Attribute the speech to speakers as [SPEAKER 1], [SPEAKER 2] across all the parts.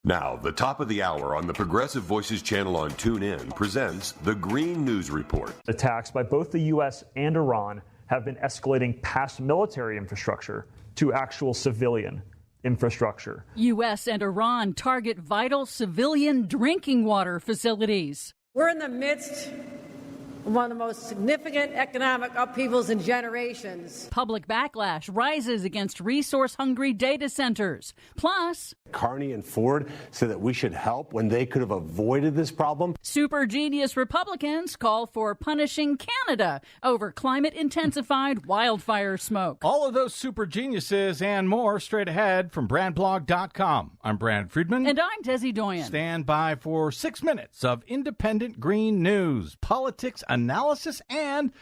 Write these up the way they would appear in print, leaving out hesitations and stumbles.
[SPEAKER 1] Now, the top of the hour on the Progressive Voices channel on TuneIn presents the Green News Report.
[SPEAKER 2] Attacks by both the U.S. and Iran have been escalating past military infrastructure to actual civilian infrastructure.
[SPEAKER 3] U.S. and Iran target vital civilian drinking water facilities.
[SPEAKER 4] We're in the midst of one of the most significant economic upheavals in generations.
[SPEAKER 3] Public backlash rises against resource-hungry data centers. Plus,
[SPEAKER 5] Carney and Ford said that we should help when they could have avoided this problem.
[SPEAKER 3] super genius Republicans call for punishing Canada over climate-intensified wildfire smoke.
[SPEAKER 6] All of those super geniuses and more straight ahead from BrandBlog.com. I'm Brad Friedman.
[SPEAKER 3] And I'm Desi Doyen.
[SPEAKER 6] Stand by for 6 minutes of independent green news, politics, analysis, and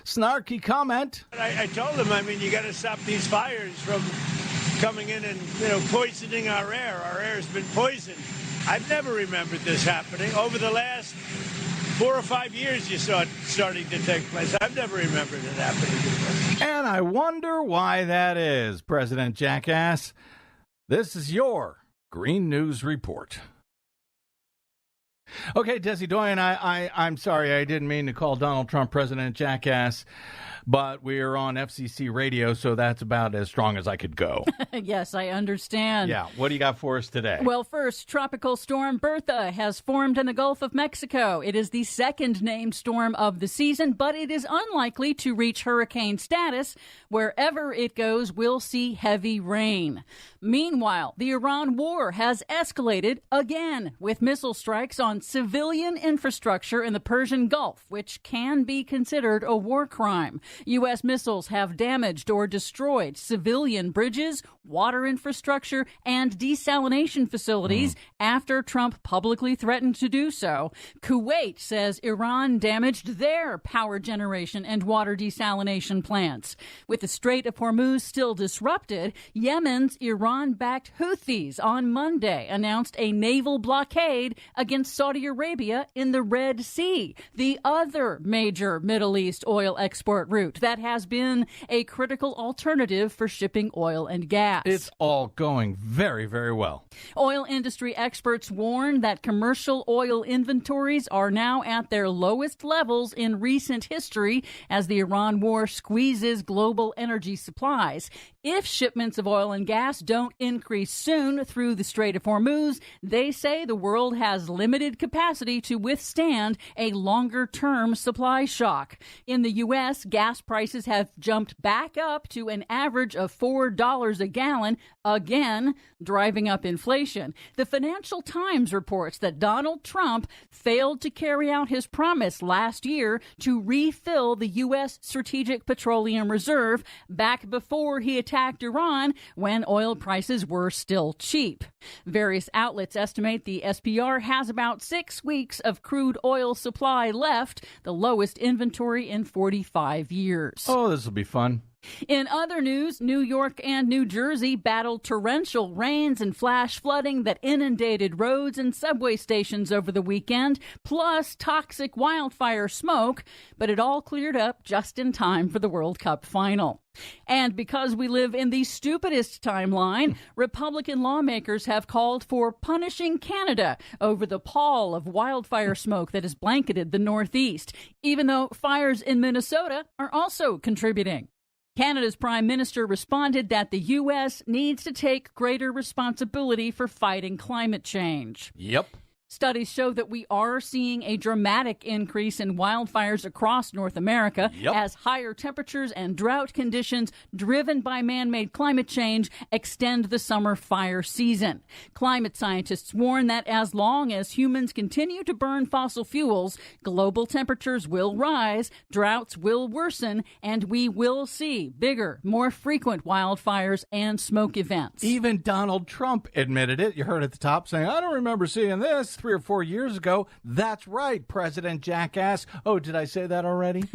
[SPEAKER 6] snarky comment.
[SPEAKER 7] I told them, you got to stop these fires from coming in and, poisoning our air. Our air has been poisoned. I've never remembered this happening. Over the last 4 or 5 years, you saw it starting to take place. I've never remembered it happening before.
[SPEAKER 6] And I wonder why that is, President Jackass. This is your Green News Report. Okay, Desi Doyen, I'm sorry, I didn't mean to call Donald Trump President Jackass, but we're on FCC radio, so that's about as strong as I could go.
[SPEAKER 3] Yes, I understand.
[SPEAKER 6] Yeah, what do you got for us today?
[SPEAKER 3] Well, first, Tropical Storm Bertha has formed in the Gulf of Mexico. It is the second named storm of the season, but it is unlikely to reach hurricane status. Wherever it goes, we'll see heavy rain. Meanwhile, the Iran war has escalated again with missile strikes on civilian infrastructure in the Persian Gulf, which can be considered a war crime. U.S. missiles have damaged or destroyed civilian bridges, water infrastructure, and desalination facilities after Trump publicly threatened to do so. Kuwait says Iran damaged their power generation and water desalination plants. With the Strait of Hormuz still disrupted, Yemen's Iran-backed Houthis on Monday announced a naval blockade against Saudi Arabia in the Red Sea, the other major Middle East oil export route that has been a critical alternative for shipping oil and gas.
[SPEAKER 6] It's all going very, very well.
[SPEAKER 3] Oil industry experts warn that commercial oil inventories are now at their lowest levels in recent history as the Iran war squeezes global energy supplies. If shipments of oil and gas don't increase soon through the Strait of Hormuz, they say the world has limited capacity to withstand a longer-term supply shock. In the U.S., gas prices have jumped back up to an average of $4 a gallon, again driving up inflation. The Financial Times reports that Donald Trump failed to carry out his promise last year to refill the U.S. Strategic Petroleum Reserve back before he attacked Iran when oil prices were still cheap. Various outlets estimate the SPR has about 6 weeks of crude oil supply left, the lowest inventory in 45 years.
[SPEAKER 6] Oh, this will be fun.
[SPEAKER 3] In other news, New York and New Jersey battled torrential rains and flash flooding that inundated roads and subway stations over the weekend, plus toxic wildfire smoke, but it all cleared up just in time for the World Cup final. And because we live in the stupidest timeline, Republican lawmakers have called for punishing Canada over the pall of wildfire smoke that has blanketed the Northeast, even though fires in Minnesota are also contributing. Canada's prime minister responded that the U.S. needs to take greater responsibility for fighting climate change.
[SPEAKER 6] Yep.
[SPEAKER 3] Studies show that we are seeing a dramatic increase in wildfires across North America as higher temperatures and drought conditions driven by man-made climate change extend the summer fire season. Climate scientists warn that as long as humans continue to burn fossil fuels, global temperatures will rise, droughts will worsen, and we will see bigger, more frequent wildfires and smoke events.
[SPEAKER 6] Even Donald Trump admitted it. You heard at the top saying, I don't remember seeing this. 3 or 4 years ago. That's right, President Jackass. Oh, did I say that already?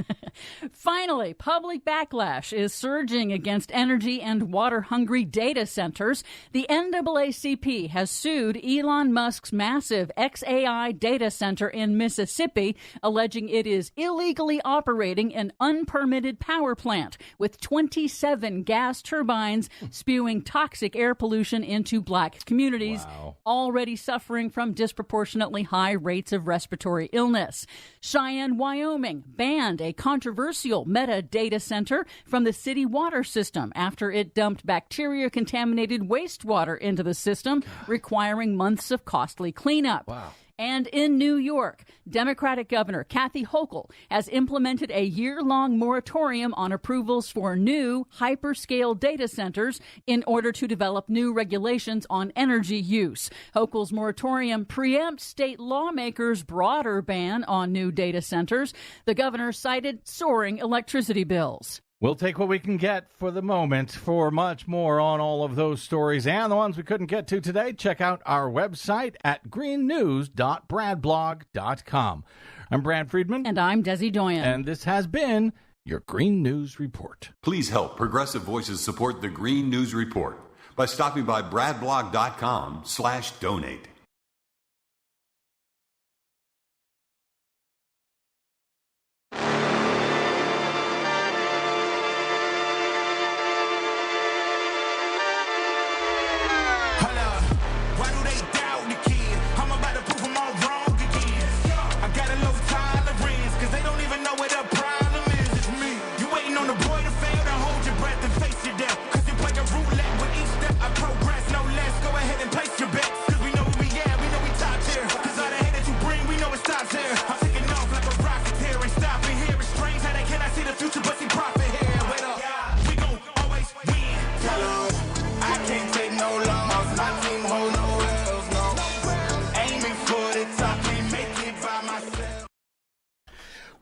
[SPEAKER 3] Finally, public backlash is surging against energy and water-hungry data centers. The NAACP has sued Elon Musk's massive XAI data center in Mississippi, alleging it is illegally operating an unpermitted power plant with 27 gas turbines spewing toxic air pollution into black communities already suffering from disproportionately high rates of respiratory illness. Cheyenne, Wyoming banned a controversial Meta data center from the city water system after it dumped bacteria-contaminated wastewater into the system, requiring months of costly cleanup. Wow. And in New York, Democratic Governor Kathy Hochul has implemented a year-long moratorium on approvals for new hyperscale data centers in order to develop new regulations on energy use. Hochul's moratorium preempts state lawmakers' broader ban on new data centers. The governor cited soaring electricity bills.
[SPEAKER 6] We'll take what we can get for the moment. For much more on all of those stories and the ones we couldn't get to today, check out our website at greennews.bradblog.com. I'm Brad Friedman.
[SPEAKER 3] And I'm Desi Doyen.
[SPEAKER 6] And this has been your Green News Report.
[SPEAKER 1] Please help Progressive Voices support the Green News Report by stopping by bradblog.com/donate.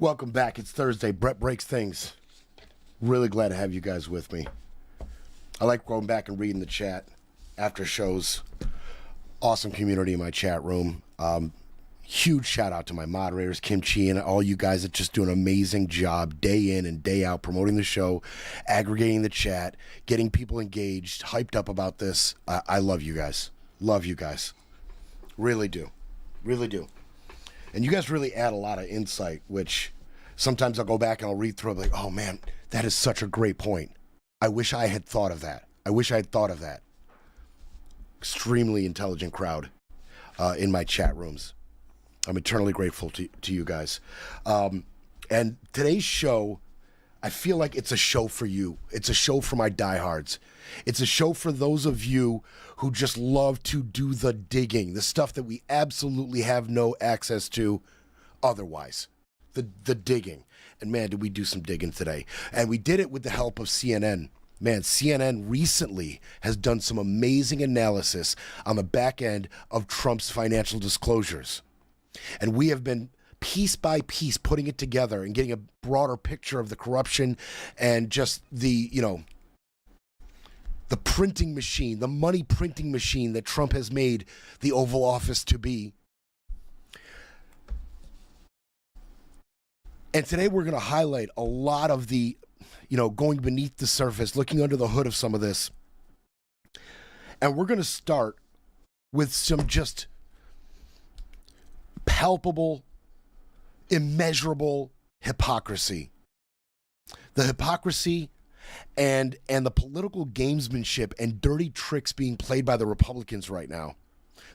[SPEAKER 8] Welcome back. It's Thursday. Brett Breaks Things. Really glad to have you guys with me. I like going back and reading the chat after shows. Awesome community in my chat room. Huge shout out to my moderators, Kim Chi, and all you guys that just do an amazing job day in and day out promoting the show, aggregating the chat, getting people engaged, hyped up about this. I love you guys. Love you guys. Really do. Really do. And you guys really add a lot of insight, which sometimes I'll go back and I'll read through it like, oh man, that is such a great point. I wish I had thought of that. Extremely intelligent crowd in my chat rooms. I'm eternally grateful to you guys. And today's show, I feel like it's a show for you. It's a show for my diehards. It's a show for those of you who just love to do the digging, the stuff that we absolutely have no access to otherwise. The digging. And man, did we do some digging today. And we did it with the help of CNN. Man, CNN recently has done some amazing analysis on the back end of Trump's financial disclosures. And we have been piece by piece putting it together and getting a broader picture of the corruption and just the printing machine, the money printing machine that Trump has made the Oval Office to be. And today we're going to highlight a lot of the, going beneath the surface, looking under the hood of some of this. And we're going to start with some just palpable, immeasurable hypocrisy. The hypocrisy and the political gamesmanship and dirty tricks being played by the Republicans right now.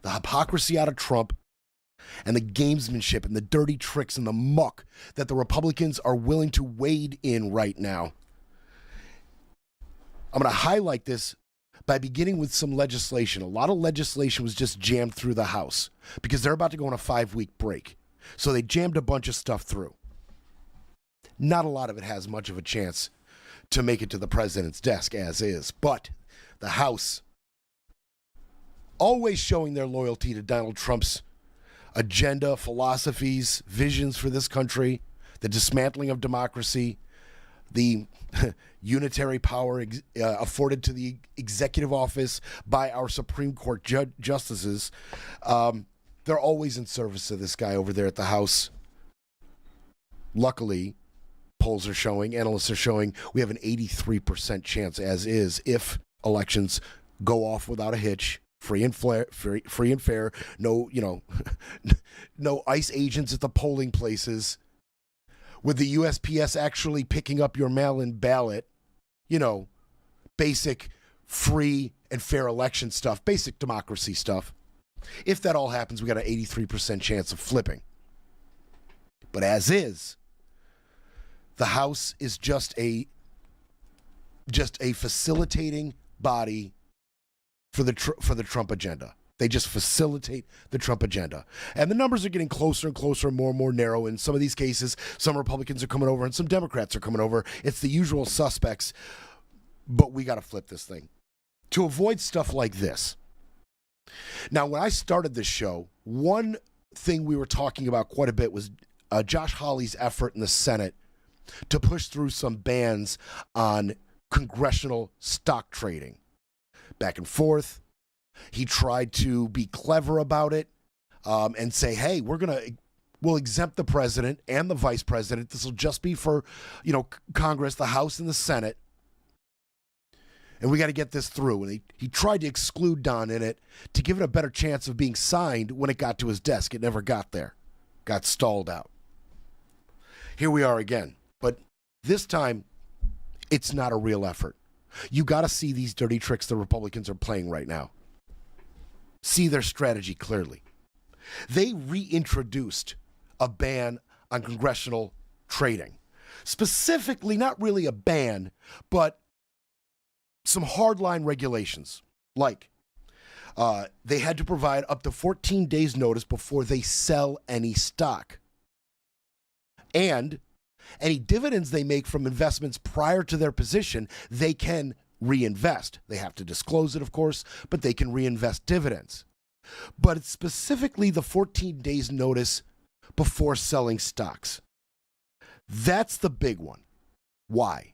[SPEAKER 8] The hypocrisy out of Trump and the gamesmanship and the dirty tricks and the muck that the Republicans are willing to wade in right now. I'm going to highlight this by beginning with some legislation. A lot of legislation was just jammed through the House because they're about to go on a 5-week break. So they jammed a bunch of stuff through. Not a lot of it has much of a chance to make it to the president's desk as is, but the House, always showing their loyalty to Donald Trump's agenda, philosophies, visions for this country, the dismantling of democracy, the unitary power afforded to the executive office by our Supreme Court justices. They're always in service of this guy over there at the House. Luckily, polls are showing, analysts are showing, we have an 83% chance, as is, if elections go off without a hitch, free and fair, no, no ICE agents at the polling places, with the USPS actually picking up your mail-in ballot, basic free and fair election stuff, basic democracy stuff. If that all happens, we got an 83% chance of flipping. But as is, the House is just a facilitating body for the Trump agenda. They just facilitate the Trump agenda. And the numbers are getting closer and closer, more and more narrow. In some of these cases, some Republicans are coming over and some Democrats are coming over. It's the usual suspects, but we got to flip this thing to avoid stuff like this. Now, when I started this show, one thing we were talking about quite a bit was Josh Hawley's effort in the Senate to push through some bans on congressional stock trading. Back and forth. He tried to be clever about it and say, hey, we'll exempt the president and the vice president. This will just be for, Congress, the House and the Senate. And we got to get this through. And he tried to exclude Don in it to give it a better chance of being signed when it got to his desk. It never got there. Got stalled out. Here we are again. But this time, it's not a real effort. You got to see these dirty tricks the Republicans are playing right now. See their strategy clearly. They reintroduced a ban on congressional trading. Specifically, not really a ban, but some hardline regulations, like they had to provide up to 14 days notice before they sell any stock. And any dividends they make from investments prior to their position, they can reinvest. They have to disclose it, of course, but they can reinvest dividends. But it's specifically the 14 days notice before selling stocks. That's the big one. Why?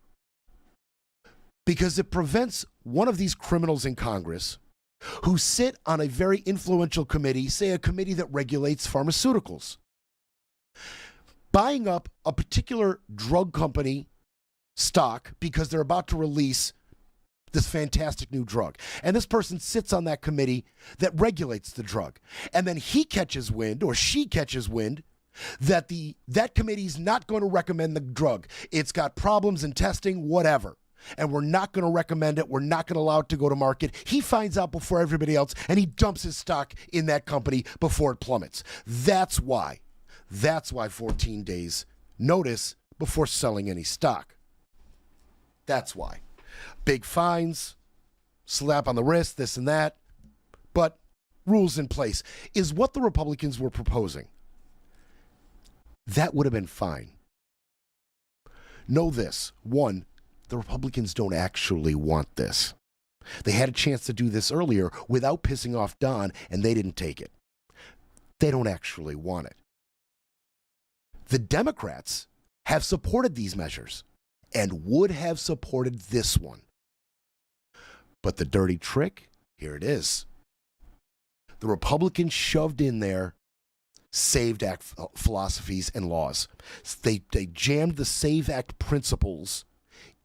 [SPEAKER 8] Because it prevents one of these criminals in Congress who sit on a very influential committee, say a committee that regulates pharmaceuticals, buying up a particular drug company stock because they're about to release this fantastic new drug. And this person sits on that committee that regulates the drug. And then he catches wind, or she catches wind, that that committee's not going to recommend the drug. It's got problems in testing, whatever. And we're not going to recommend it. We're not going to allow it to go to market. He finds out before everybody else, and he dumps his stock in that company before it plummets. That's why 14 days notice before selling any stock. That's why. Big fines, slap on the wrist, this and that. But rules in place is what the Republicans were proposing. That would have been fine. Know this. One, the Republicans don't actually want this. They had a chance to do this earlier without pissing off Don, and they didn't take it. They don't actually want it. The Democrats have supported these measures and would have supported this one. But the dirty trick, here it is. The Republicans shoved in there SAVE Act philosophies and laws. They jammed the SAVE Act principles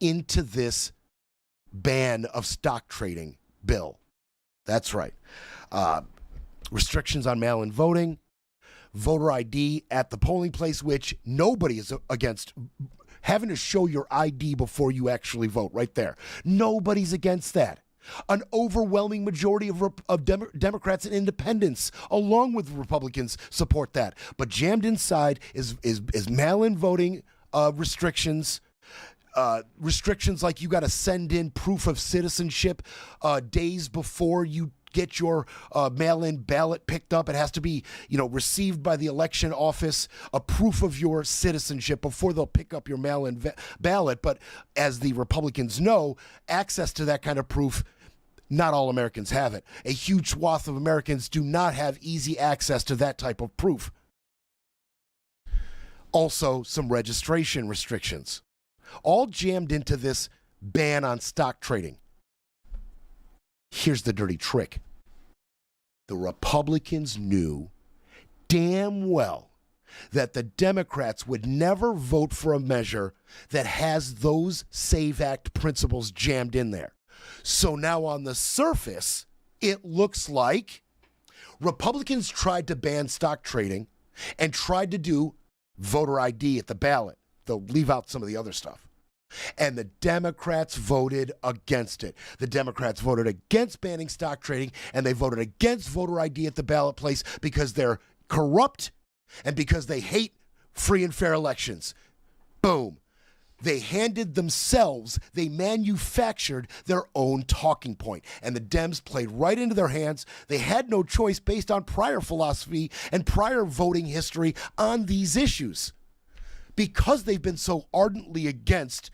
[SPEAKER 8] into this ban of stock trading bill. That's right. Restrictions on mail-in voting, voter ID at the polling place, which nobody is against. Having to show your ID before you actually vote, right there. Nobody's against that. An overwhelming majority of Democrats and independents, along with Republicans, support that. But jammed inside is mail-in voting restrictions. Restrictions like you got to send in proof of citizenship days before you get your mail-in ballot picked up. It has to be, received by the election office, a proof of your citizenship before they'll pick up your mail-in ballot. But as the Republicans know, access to that kind of proof, not all Americans have it. A huge swath of Americans do not have easy access to that type of proof. Also, some registration restrictions. All jammed into this ban on stock trading. Here's the dirty trick. The Republicans knew damn well that the Democrats would never vote for a measure that has those SAVE Act principles jammed in there. So now on the surface, it looks like Republicans tried to ban stock trading and tried to do voter ID at the ballot. They'll leave out some of the other stuff. And the Democrats voted against it. The Democrats voted against banning stock trading, and they voted against voter ID at the ballot place because they're corrupt and because they hate free and fair elections. Boom. They handed themselves, they manufactured their own talking point. And the Dems played right into their hands. They had no choice based on prior philosophy and prior voting history on these issues. Because they've been so ardently against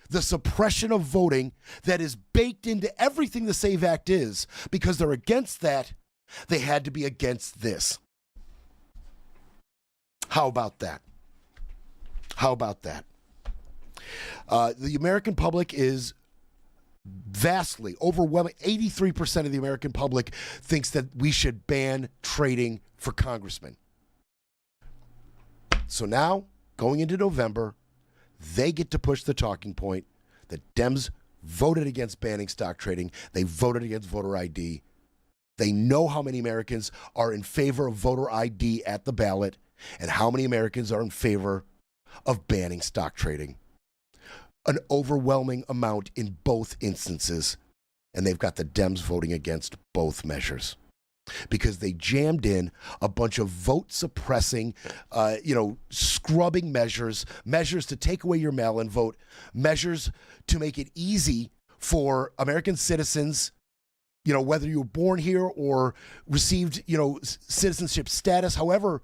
[SPEAKER 8] the suppression of voting that is baked into everything the SAVE Act is, because they're against that, they had to be against this. How about that? How about that? The American public is vastly, overwhelming. 83% of the American public thinks that we should ban trading for congressmen. So now, going into November, they get to push the talking point. The Dems voted against banning stock trading. They voted against voter ID. They know how many Americans are in favor of voter ID at the ballot and how many Americans are in favor of banning stock trading. An overwhelming amount in both instances. And they've got the Dems voting against both measures because they jammed in a bunch of vote-suppressing, scrubbing measures to take away your mail-in vote, measures to make it easy for American citizens, whether you were born here or received, citizenship status, however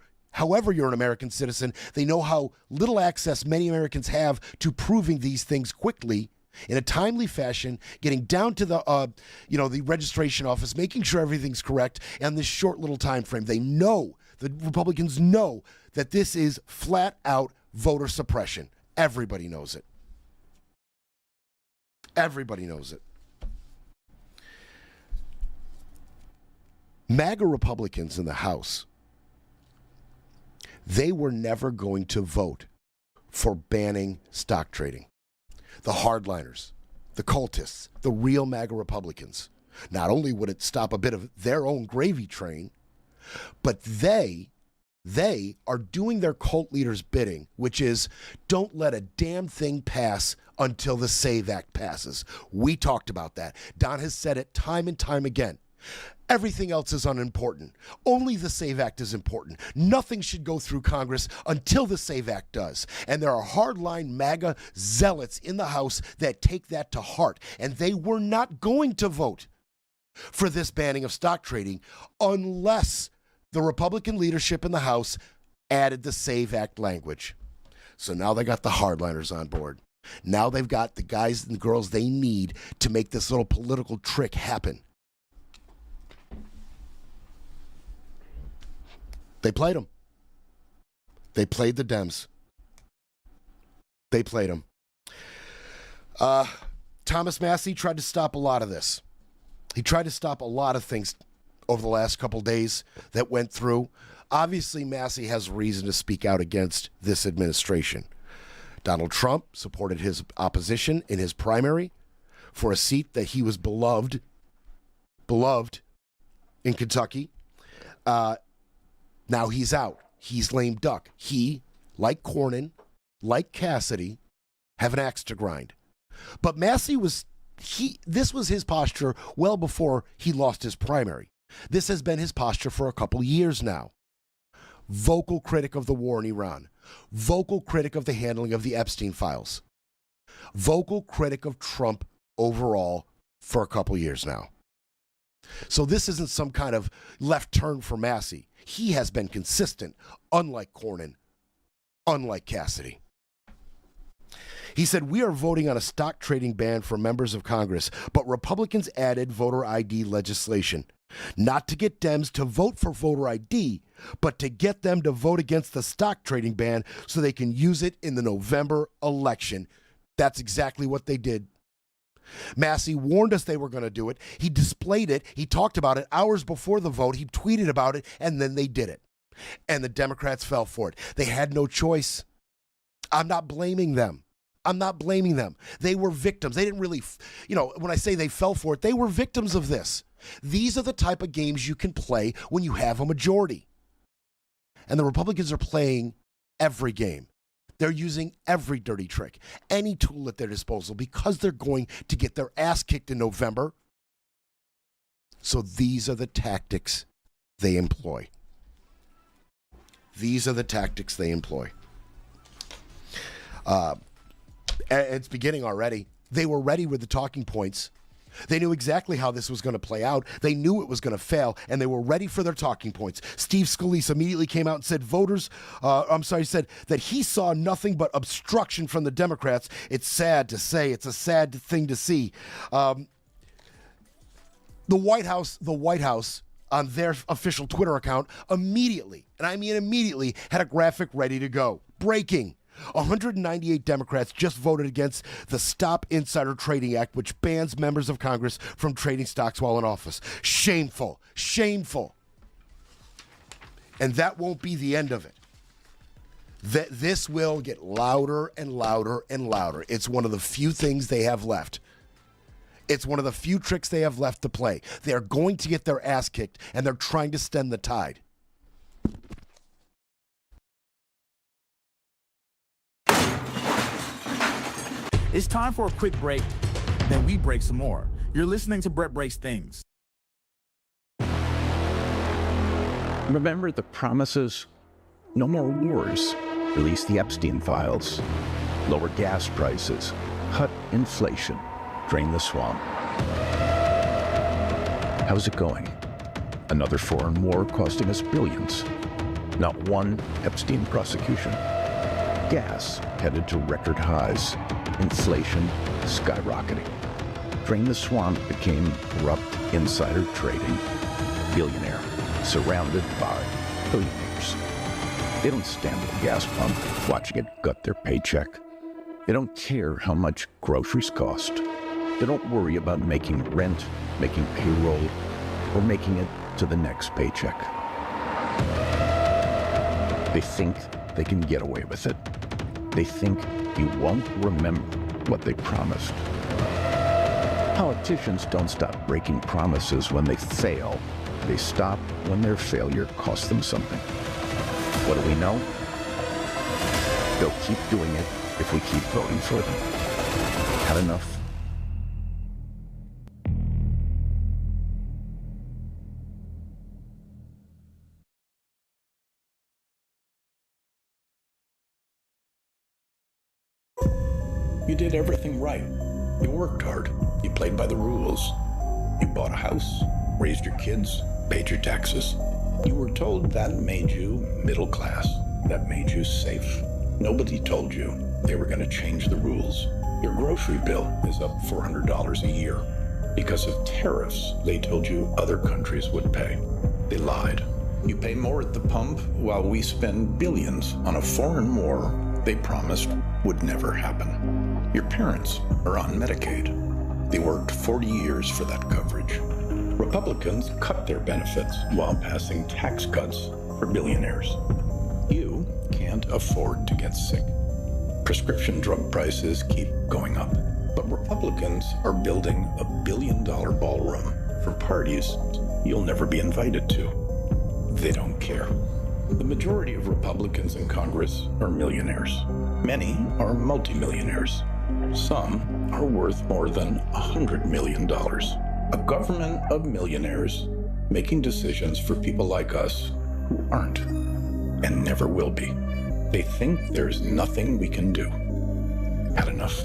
[SPEAKER 8] you're an American citizen, they know how little access many Americans have to proving these things quickly in a timely fashion, getting down to the registration office, making sure everything's correct, and this short little time frame. They know, the Republicans know that this is flat out voter suppression. Everybody knows it. Everybody knows it. MAGA Republicans in the House, they were never going to vote for banning stock trading. The hardliners, the cultists, the real MAGA Republicans. Not only would it stop a bit of their own gravy train, but they are doing their cult leaders' bidding, which is don't let a damn thing pass until the SAVE Act passes. We talked about that. Don has said it time and time again. Everything else is unimportant. Only the SAVE Act is important. Nothing should go through Congress until the SAVE Act does. And there are hardline MAGA zealots in the House that take that to heart. And they were not going to vote for this banning of stock trading unless the Republican leadership in the House added the SAVE Act language. So now they got the hardliners on board. Now they've got the guys and girls they need to make this little political trick happen. They played them. They played the Dems. They played them. Thomas Massie tried to stop a lot of this. He tried to stop a lot of things over the last couple days that went through. Obviously, Massie has reason to speak out against this administration. Donald Trump supported his opposition in his primary for a seat that he was beloved in Kentucky. Now he's out. He's lame duck. He, like Cornyn, like Cassidy, have an axe to grind. But Massie this was his posture well before he lost his primary. This has been his posture for a couple years now. Vocal critic of the war in Iran. Vocal critic of the handling of the Epstein files. Vocal critic of Trump overall for a couple years now. So this isn't some kind of left turn for Massie. He has been consistent, unlike Cornyn, unlike Cassidy. He said, we are voting on a stock trading ban for members of Congress, but Republicans added voter ID legislation. Not to get Dems to vote for voter ID, but to get them to vote against the stock trading ban so they can use it in the November election. That's exactly what they did. Massie warned us they were going to do it. He displayed it. He talked about it hours before the vote. He tweeted about it, and then they did it. And the Democrats fell for it. They had no choice. I'm not blaming them. They were victims. They didn't really, when I say they fell for it, they were victims of this. These are the type of games you can play when you have a majority. And the Republicans are playing every game. They're using every dirty trick, any tool at their disposal, because they're going to get their ass kicked in November. So these are the tactics they employ. It's beginning already. They were ready with the talking points. They knew exactly how this was going to play out. They knew it was going to fail, and they were ready for their talking points. Steve Scalise immediately came out and said said that he saw nothing but obstruction from the Democrats. It's sad to say. It's a sad thing to see. The White House on their official Twitter account immediately, and I mean immediately, had a graphic ready to go. Breaking. 198 Democrats just voted against the Stop Insider Trading Act, which bans members of Congress from trading stocks while in office. Shameful. And that won't be the end of it. This will get louder and louder and louder. It's one of the few things they have left. It's one of the few tricks they have left to play. They're going to get their ass kicked, and they're trying to stem the tide.
[SPEAKER 9] It's time for a quick break, then we break some more. You're listening to Brett Breaks Things.
[SPEAKER 10] Remember the promises? No more wars. Release the Epstein files. Lower gas prices. Cut inflation. Drain the swamp. How's it going? Another foreign war costing us billions. Not one Epstein prosecution. Gas headed to record highs. Inflation skyrocketing. Drain the Swamp became corrupt insider trading. Billionaire surrounded by billionaires. They don't stand at the gas pump watching it gut their paycheck. They don't care how much groceries cost. They don't worry about making rent, making payroll, or making it to the next paycheck. They think they can get away with it. They think you won't remember what they promised. Politicians don't stop breaking promises when they fail. They stop when their failure costs them something. What do we know? They'll keep doing it if we keep voting for them. Had enough?
[SPEAKER 11] You did everything right. You worked hard. You played by the rules. You bought a house, raised your kids, paid your taxes. You were told that made you middle class. That made you safe. Nobody told you they were going to change the rules. Your grocery bill is up $400 a year. Because of tariffs they told you other countries would pay. They lied. You pay more at the pump while we spend billions on a foreign war they promised would never happen. Your parents are on Medicaid. They worked 40 years for that coverage. Republicans cut their benefits while passing tax cuts for billionaires. You can't afford to get sick. Prescription drug prices keep going up. But Republicans are building a $1 billion ballroom for parties you'll never be invited to. They don't care. The majority of Republicans in Congress are millionaires. Many are multimillionaires. Some are worth more than $100 million. A government of millionaires making decisions for people like us who aren't and never will be. They think there's nothing we can do. Had enough?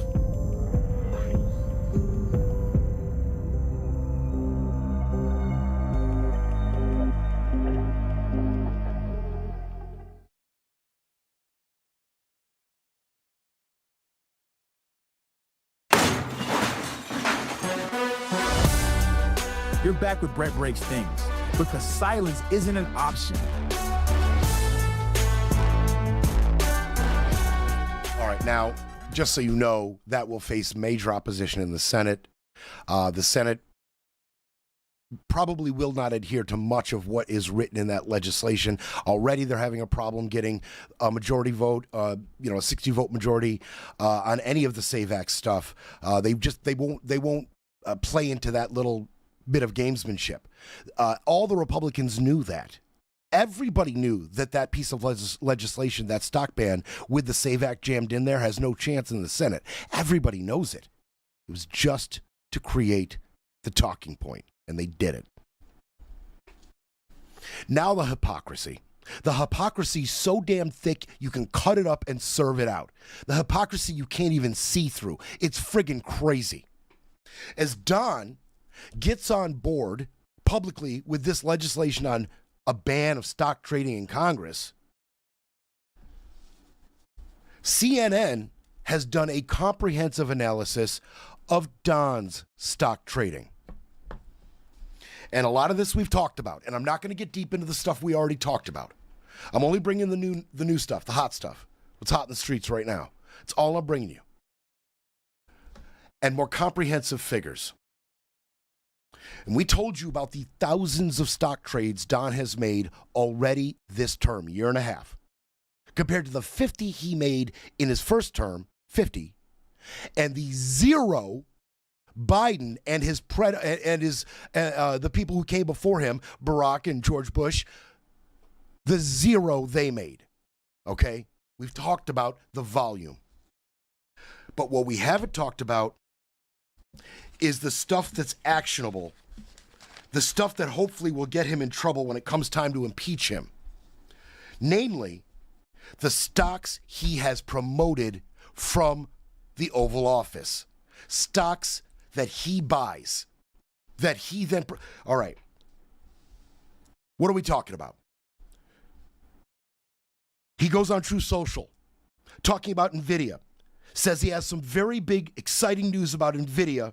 [SPEAKER 9] You're back with Brett Breaks Things, because silence isn't an option.
[SPEAKER 8] All right, now, just so you know, that will face major opposition in the Senate. The Senate probably will not adhere to much of what is written in that legislation. Already they're having a problem getting a majority vote, a 60-vote majority on any of the SAVE Act stuff. They won't play into that little bit of gamesmanship. All the Republicans knew that. Everybody knew that piece of legislation, that stock ban with the SAVE Act jammed in there, has no chance in the Senate. Everybody knows it. It was just to create the talking point, and they did it. Now the hypocrisy. The hypocrisy is so damn thick you can cut it up and serve it out. The hypocrisy you can't even see through. It's friggin' crazy. As Don gets on board publicly with this legislation on a ban of stock trading in Congress, CNN has done a comprehensive analysis of Don's stock trading. And a lot of this we've talked about, and I'm not going to get deep into the stuff we already talked about. I'm only bringing the new stuff, the hot stuff, what's hot in the streets right now. It's all I'm bringing you. And more comprehensive figures. And we told you about the thousands of stock trades Don has made already this term, year and a half, compared to the 50 he made in his first term, 50, and the 0 Biden and the people who came before him, Barack and George Bush, the 0 they made. Okay? We've talked about the volume. But what we haven't talked about is the stuff that's actionable, the stuff that hopefully will get him in trouble when it comes time to impeach him. Namely, the stocks he has promoted from the Oval Office. Stocks that he buys, that he then... All right. What are we talking about? He goes on True Social, talking about NVIDIA, says he has some very big, exciting news about NVIDIA,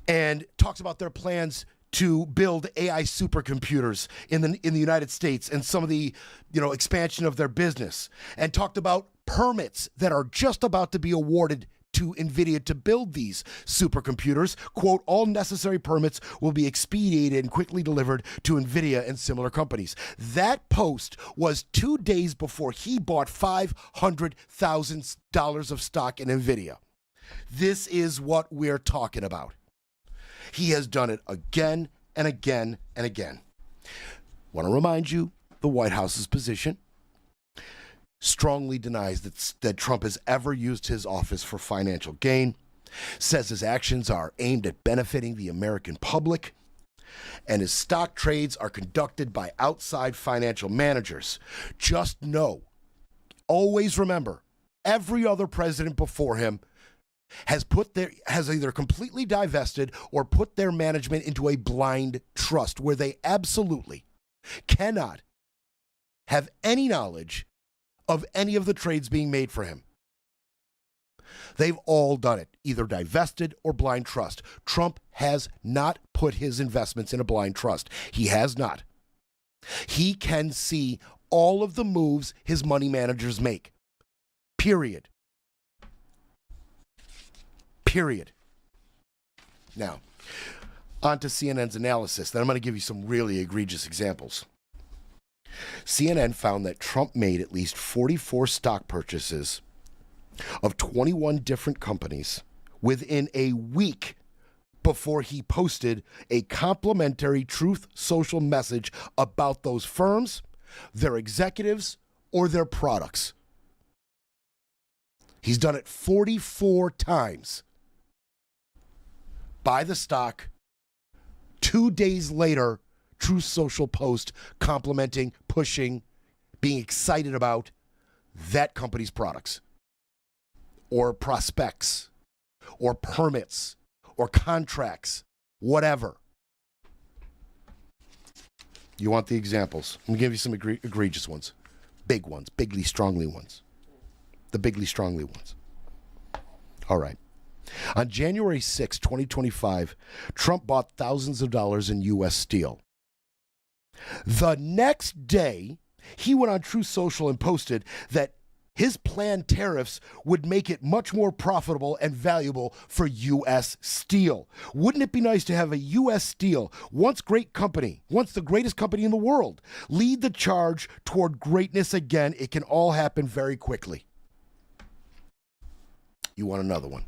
[SPEAKER 8] and talks about their plans to build AI supercomputers in the United States and some of the expansion of their business, and talked about permits that are just about to be awarded to NVIDIA to build these supercomputers. Quote, all necessary permits will be expedited and quickly delivered to NVIDIA and similar companies. That post was 2 days before he bought $500,000 of stock in NVIDIA. This is what we're talking about. He has done it again and again and again. Want to remind you, the White House's position strongly denies that Trump has ever used his office for financial gain, says his actions are aimed at benefiting the American public, and his stock trades are conducted by outside financial managers. Just know, always remember, every other president before him has either completely divested or put their management into a blind trust where they absolutely cannot have any knowledge of any of the trades being made for him. They've all done it, either divested or blind trust. Trump has not put his investments in a blind trust. He has not. He can see all of the moves his money managers make. Period. Now, on to CNN's analysis. Then I'm going to give you some really egregious examples. CNN found that Trump made at least 44 stock purchases of 21 different companies within a week before he posted a complimentary Truth Social message about those firms, their executives, or their products. He's done it 44 times. Buy the stock. 2 days later, Truth Social post complimenting, pushing, being excited about that company's products or prospects or permits or contracts, whatever. You want the examples? Let me give you some egregious ones. Big ones, bigly, strongly ones. The bigly, strongly ones. All right. On January 6, 2025, Trump bought thousands of dollars in U.S. steel. The next day, he went on Truth Social and posted that his planned tariffs would make it much more profitable and valuable for U.S. steel. Wouldn't it be nice to have a U.S. Steel, once the greatest company in the world, lead the charge toward greatness again? It can all happen very quickly. You want another one?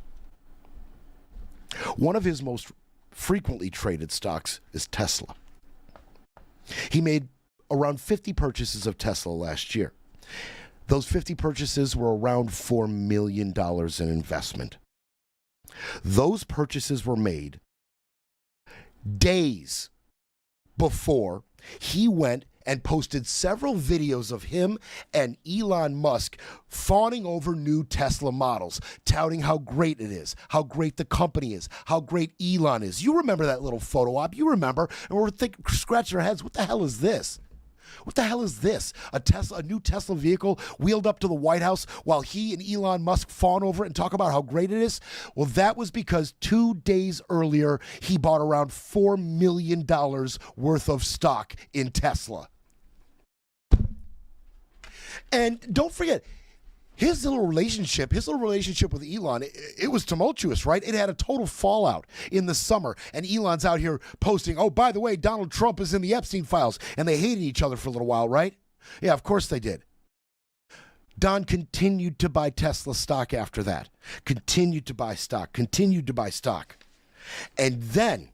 [SPEAKER 8] One of his most frequently traded stocks is Tesla. He made around 50 purchases of Tesla last year. Those 50 purchases were around $4 million in investment. Those purchases were made days before he went and posted several videos of him and Elon Musk fawning over new Tesla models, touting how great it is, how great the company is, how great Elon is. You remember that little photo op? You remember? And we're scratching our heads. What the hell is this? What the hell is this? A new Tesla vehicle wheeled up to the White House while he and Elon Musk fawn over it and talk about how great it is? Well, that was because 2 days earlier, he bought around $4 million worth of stock in Tesla. And don't forget, his little relationship with Elon, it was tumultuous, right? It had a total fallout in the summer. And Elon's out here posting, oh, by the way, Donald Trump is in the Epstein files. And they hated each other for a little while, right? Yeah, of course they did. Don continued to buy Tesla stock after that. Continued to buy stock. And then,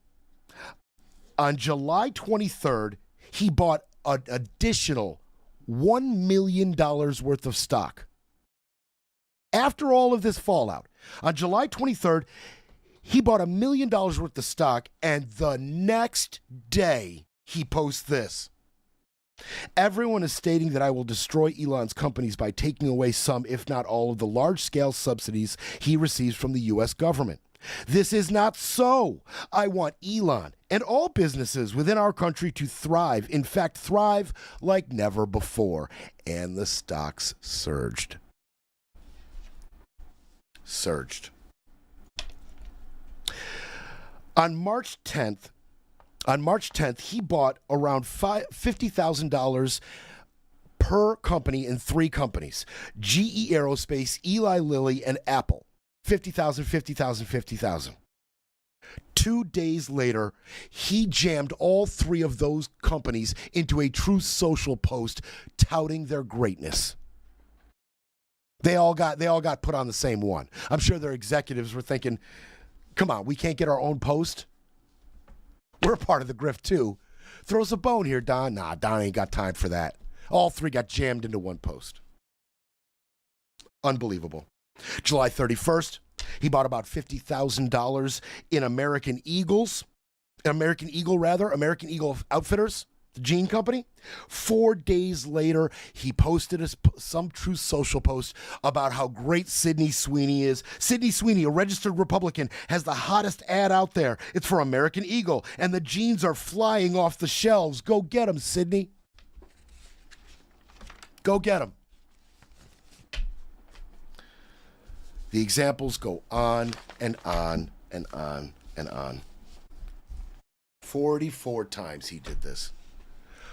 [SPEAKER 8] on July 23rd, he bought an additional $1 million worth of stock. After all of this fallout, on July 23rd, he bought $1 million worth of stock, and the next day, he posts this. Everyone is stating that I will destroy Elon's companies by taking away some, if not all, of the large-scale subsidies he receives from the U.S. government. This is not so. I want Elon and all businesses within our country to thrive. In fact, thrive like never before. And the stocks surged. On March 10th, he bought around $50,000 per company in 3 companies: GE Aerospace, Eli Lilly, and Apple. 50,000. 2 days later, he jammed all 3 of those companies into a Truth Social post touting their greatness. They all got put on the same one. I'm sure their executives were thinking, come on, we can't get our own post? We're a part of the grift too. Throw us a bone here, Don. Nah, Don ain't got time for that. All 3 got jammed into one post. Unbelievable. July 31st, he bought about $50,000 in American Eagle Outfitters, the jean company. 4 days later, he posted some Truth Social post about how great Sydney Sweeney is. Sydney Sweeney, a registered Republican, has the hottest ad out there. It's for American Eagle, and the jeans are flying off the shelves. Go get them, Sydney. Go get them. The examples go on and on and on and on. 44 times he did this.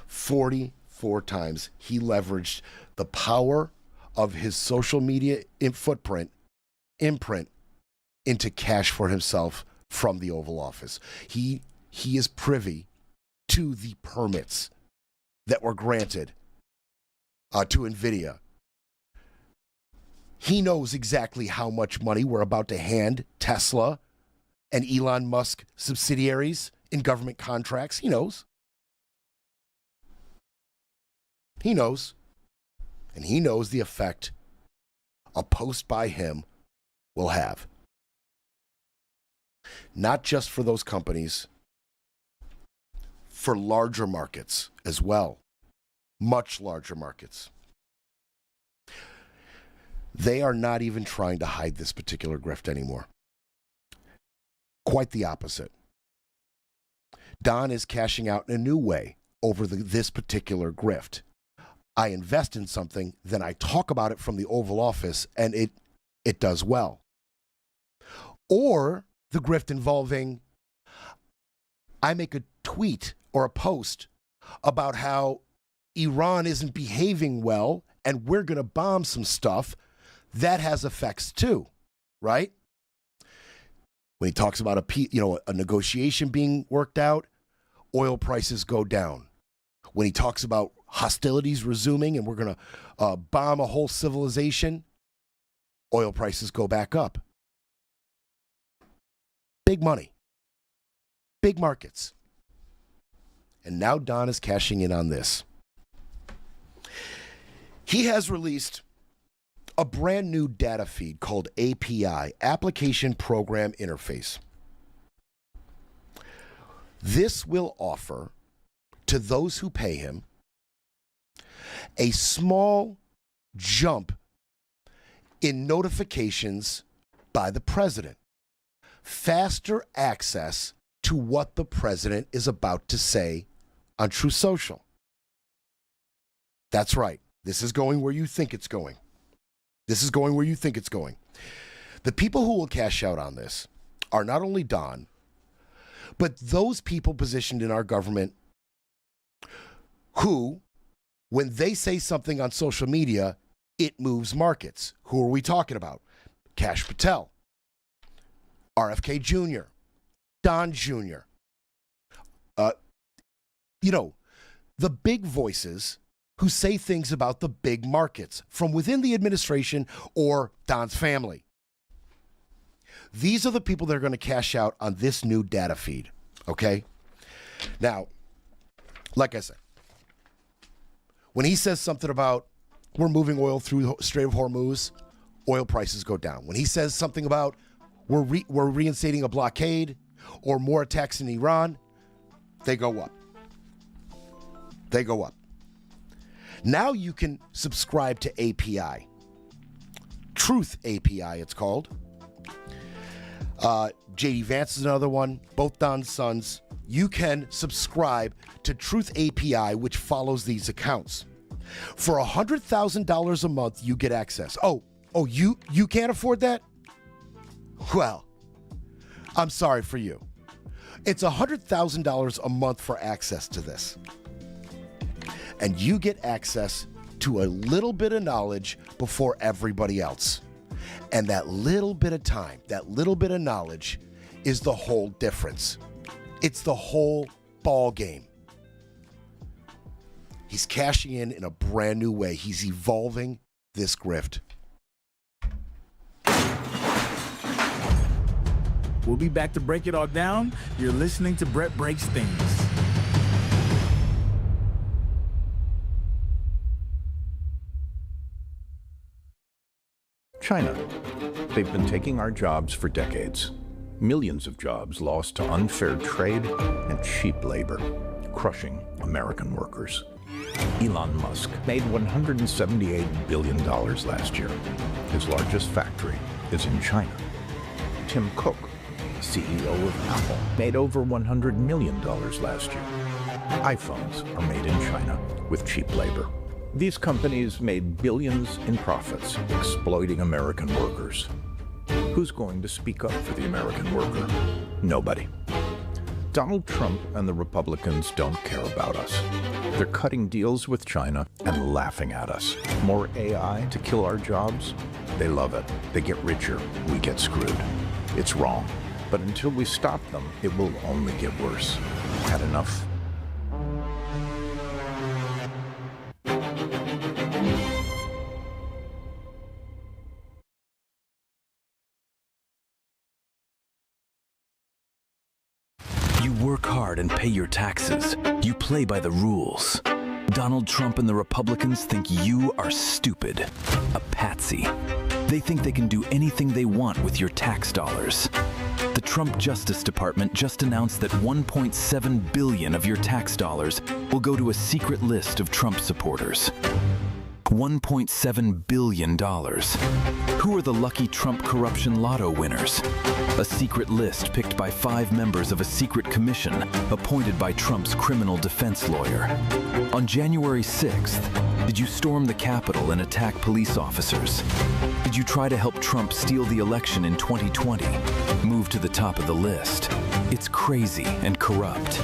[SPEAKER 8] 44 times he leveraged the power of his social media imprint into cash for himself from the Oval Office. He is privy to the permits that were granted to NVIDIA. He knows exactly how much money we're about to hand Tesla and Elon Musk subsidiaries in government contracts. He knows. And he knows the effect a post by him will have. Not just for those companies, for larger markets as well. Much larger markets. They are not even trying to hide this particular grift anymore. Quite the opposite. Don is cashing out in a new way over this particular grift. I invest in something, then I talk about it from the Oval Office, and it does well. Or the grift involving, I make a tweet or a post about how Iran isn't behaving well and we're going to bomb some stuff, that has effects too, right? When he talks about a negotiation being worked out, oil prices go down. When he talks about hostilities resuming and we're going to bomb a whole civilization, oil prices go back up. Big money. Big markets. And now Don is cashing in on this. He has released a brand new data feed called API, Application Program Interface. This will offer to those who pay him a small jump in notifications by the president. Faster access to what the president is about to say on Truth Social. That's right. This is going where you think it's going. This is going where you think it's going. The people who will cash out on this are not only Don, but those people positioned in our government who, when they say something on social media, it moves markets. Who are we talking about? Kash Patel, RFK Jr., Don Jr., the big voices who say things about the big markets from within the administration or Don's family. These are the people that are going to cash out on this new data feed, okay? Now, like I said, when he says something about we're moving oil through Strait of Hormuz, oil prices go down. When he says something about we're reinstating a blockade or more attacks in Iran, they go up. They go up. Now you can subscribe to API. Truth API, it's called. J.D. Vance is another one. Both Don's sons. You can subscribe to Truth API, which follows these accounts. For $100,000 a month, you get access. You can't afford that? Well, I'm sorry for you. It's $100,000 a month for access to this. And you get access to a little bit of knowledge before everybody else. And that little bit of time, that little bit of knowledge is the whole difference. It's the whole ball game. He's cashing in a brand new way. He's evolving this grift.
[SPEAKER 9] We'll be back to break it all down. You're listening to Brett Breaks Things.
[SPEAKER 10] China. They've been taking our jobs for decades. Millions of jobs lost to unfair trade and cheap labor, crushing American workers. Elon Musk made $178 billion last year. His largest factory is in China. Tim Cook, CEO of Apple, made over $100 million last year. iPhones are made in China with cheap labor. These companies made billions in profits exploiting American workers. Who's going to speak up for the American worker? Nobody. Donald Trump and the Republicans don't care about us. They're cutting deals with China and laughing at us. More AI to kill our jobs? They love it. They get richer. We get screwed. It's wrong. But until we stop them, it will only get worse. Had enough?
[SPEAKER 12] You work hard and pay your taxes. You play by the rules. Donald Trump and the Republicans think you are stupid, a patsy. They think they can do anything they want with your tax dollars. The Trump Justice Department just announced that $1.7 billion of your tax dollars will go to a secret list of Trump supporters. $1.7 billion. Who are the lucky Trump corruption lotto winners? A secret list picked by 5 members of a secret commission appointed by Trump's criminal defense lawyer. On January 6th, did you storm the Capitol and attack police officers? Did you try to help Trump steal the election in 2020? Move to the top of the list. It's crazy and corrupt.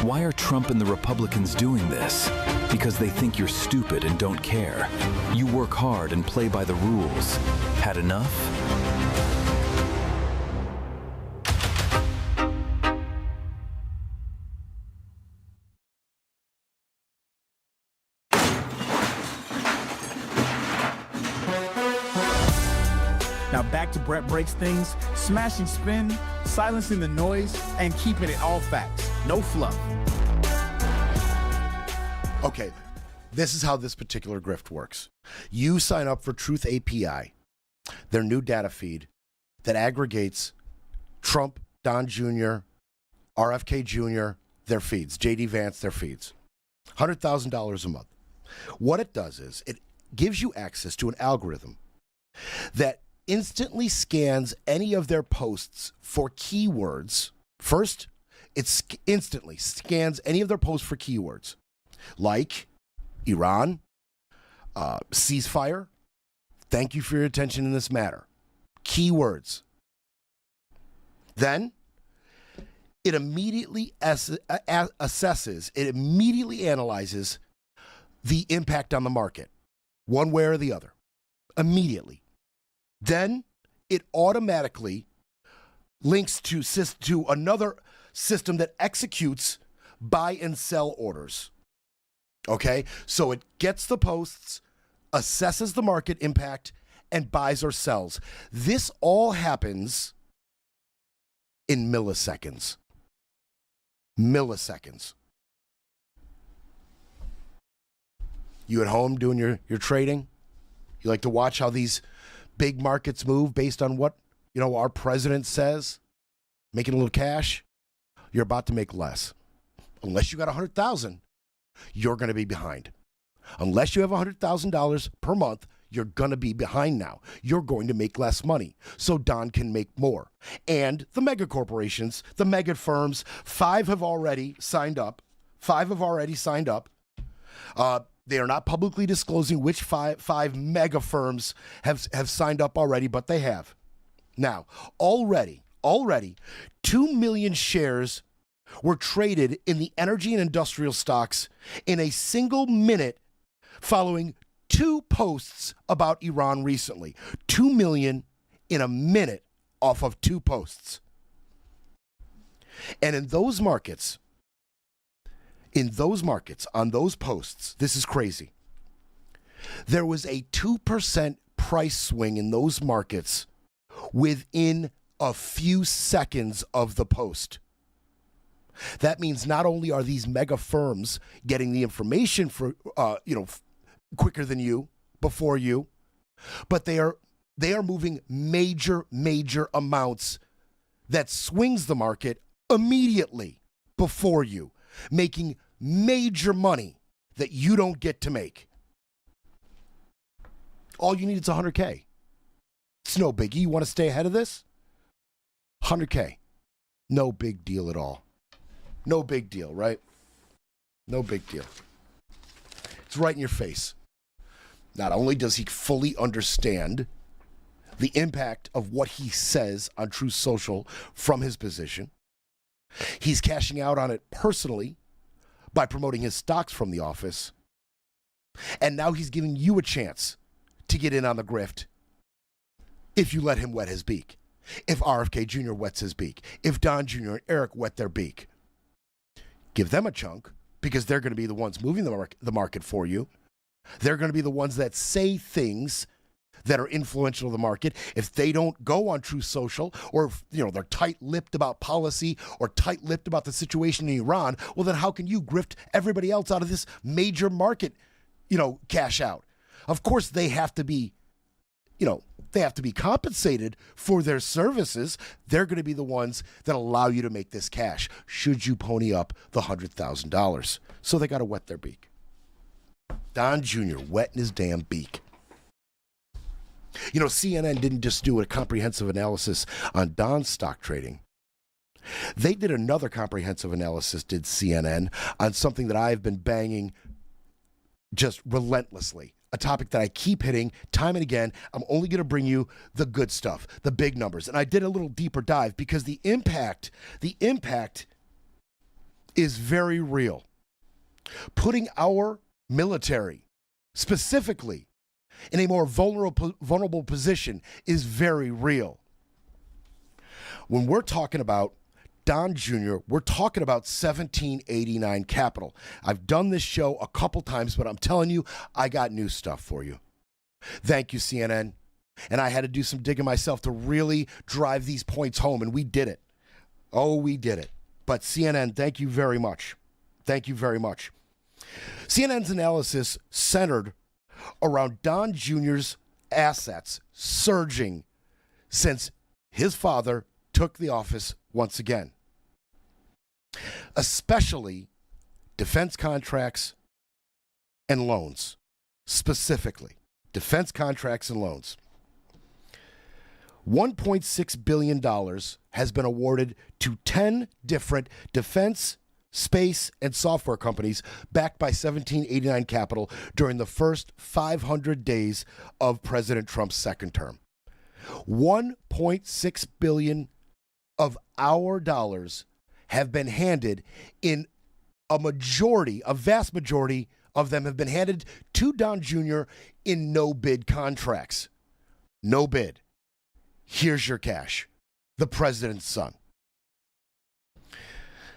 [SPEAKER 12] Why are Trump and the Republicans doing this? Because they think you're stupid and don't care. You work hard and play by the rules. Had enough?
[SPEAKER 9] Now back to Brett Breaks Things, smashing spin, silencing the noise, and keeping it all facts. No fluff.
[SPEAKER 8] Okay, this is how this particular grift works. You sign up for Truth API, their new data feed that aggregates Trump, Don Jr., RFK Jr., their feeds, JD Vance, their feeds. $100,000 a month. What it does is it gives you access to an algorithm that instantly scans any of their posts for keywords. First, it instantly scans any of their posts for keywords like Iran, ceasefire, thank you for your attention in this matter. Keywords. Then it immediately assesses, it immediately analyzes the impact on the market, one way or the other, immediately. Then it automatically links to another system that executes buy and sell orders. Okay, so it gets the posts, assesses the market impact, and buys or sells. This all happens in milliseconds. Milliseconds. You at home doing your trading? You like to watch how these big markets move based on what, our president says? Making a little cash? You're about to make less. Unless you got $100,000, you're going to be behind. Unless you have $100,000 per month, you're going to be behind now. You're going to make less money so Don can make more. And the mega corporations, the mega firms, 5 have already signed up. They are not publicly disclosing which five mega firms have signed up already, but they have. Now, already, 2 million shares were traded in the energy and industrial stocks in a single minute following 2 posts about Iran recently. 2 million in a minute off of 2 posts. And in those markets, on those posts, this is crazy. There was a 2% price swing in those markets within a few seconds of the post. That means not only are these mega firms getting the information for quicker than you, before you, but they are moving major amounts that swings the market immediately before you, making major money that you don't get to make. All you need is $100K. It's no biggie. You want to stay ahead of this? $100K. No big deal at all. No big deal, right? No big deal. It's right in your face. Not only does he fully understand the impact of what he says on Truth Social from his position, he's cashing out on it personally by promoting his stocks from the office. And now he's giving you a chance to get in on the grift if you let him wet his beak. If RFK Jr. wets his beak. If Don Jr. and Eric wet their beak. Give them a chunk because they're going to be the ones moving the market for you. They're going to be the ones that say things that are influential to the market. If they don't go on Truth Social, or if, they're tight-lipped about policy or tight-lipped about the situation in Iran, well, then how can you grift everybody else out of this major market, cash out? Of course, they have to be, they have to be compensated for their services. They're going to be the ones that allow you to make this cash, should you pony up the $100,000. So they got to wet their beak. Don Jr. wetting his damn beak. CNN didn't just do a comprehensive analysis on Don's stock trading. They did another comprehensive analysis, did CNN, on something that I've been banging just relentlessly. A topic that I keep hitting time and again. I'm only going to bring you the good stuff, the big numbers. And I did a little deeper dive because the impact is very real. Putting our military specifically in a more vulnerable position is very real. When we're talking about Don Jr., we're talking about 1789 Capital. I've done this show a couple times, but I'm telling you, I got new stuff for you. Thank you, CNN. And I had to do some digging myself to really drive these points home, and we did it. Oh, we did it. But CNN, thank you very much. Thank you very much. CNN's analysis centered around Don Jr.'s assets surging since his father took the office once again, especially defense contracts and loans, specifically defense contracts and loans. $1.6 billion has been awarded to 10 different defense, space, and software companies backed by 1789 Capital during the first 500 days of President Trump's second term. $1.6 billion of our dollars have been handed in a vast majority of them have been handed to Don Jr. in no-bid contracts. No bid. Here's your cash. The president's son.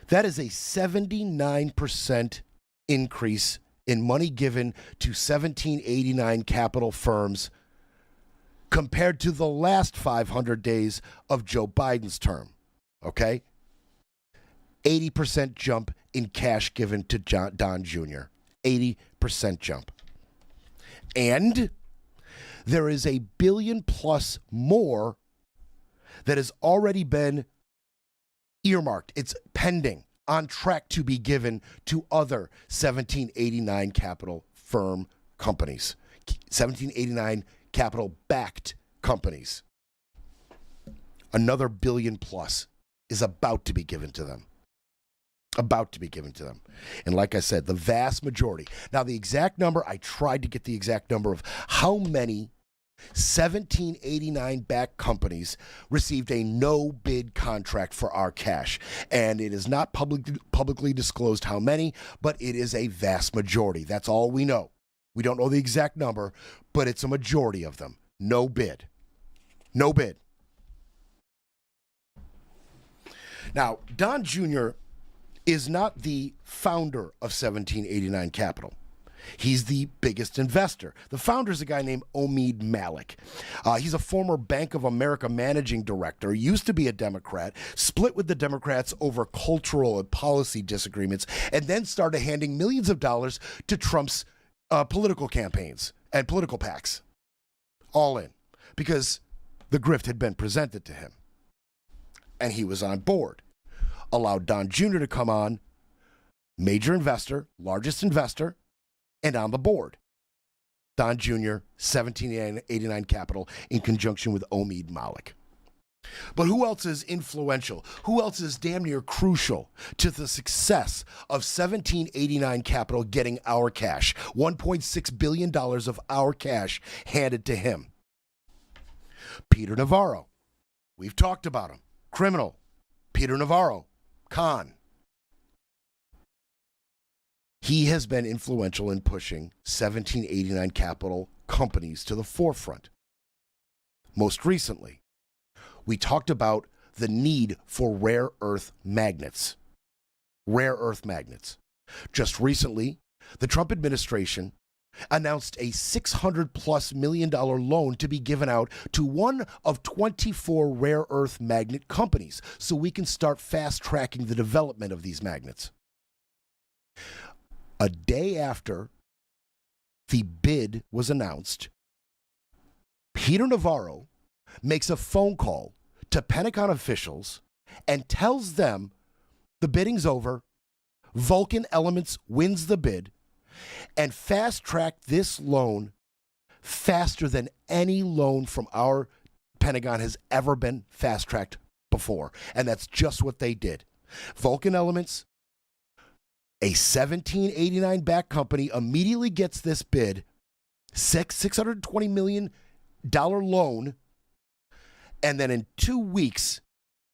[SPEAKER 8] That is a 79% increase in money given to 1789 Capital firms compared to the last 500 days of Joe Biden's term, okay? 80% jump in cash given to Don Jr. 80% jump. And there is $1 billion plus more that has already been earmarked. It's pending, on track to be given to other 1789 Capital firm companies. 1789 Capital-backed companies. Another $1 billion plus is about to be given to them. About to be given to them. And like I said, the vast majority. Now, the exact number, I tried to get the exact number of how many 1789 backed companies received a no-bid contract for our cash. And it is not publicly disclosed how many, but it is a vast majority. That's all we know. We don't know the exact number, but it's a majority of them. No bid. No bid. Now, Don Jr. is not the founder of 1789 Capital. He's the biggest investor. The founder is a guy named Omid Malik. He's a former Bank of America managing director, used to be a Democrat, split with the Democrats over cultural and policy disagreements, and then started handing millions of dollars to Trump's political campaigns and political PACs. All in. Because the grift had been presented to him. And he was on board. Allowed Don Jr. to come on, major investor, largest investor, and on the board. Don Jr., 1789 Capital, in conjunction with Omid Malik. But who else is influential? Who else is damn near crucial to the success of 1789 Capital getting our cash? $1.6 billion of our cash handed to him. Peter Navarro. We've talked about him. Criminal. Peter Navarro. Con. He has been influential in pushing 1789 Capital companies to the forefront. Most recently, we talked about the need for rare earth magnets. Rare earth magnets. Just recently, the Trump administration announced a $600+ million loan to be given out to one of 24 rare earth magnet companies so we can start fast-tracking the development of these magnets. A day after the bid was announced, Peter Navarro makes a phone call to Pentagon officials and tells them the bidding's over, Vulcan Elements wins the bid, and fast-track this loan faster than any loan from our Pentagon has ever been fast-tracked before. And that's just what they did. Vulcan Elements A $17.89 backed company immediately gets this bid, $620 million loan, and then in 2 weeks,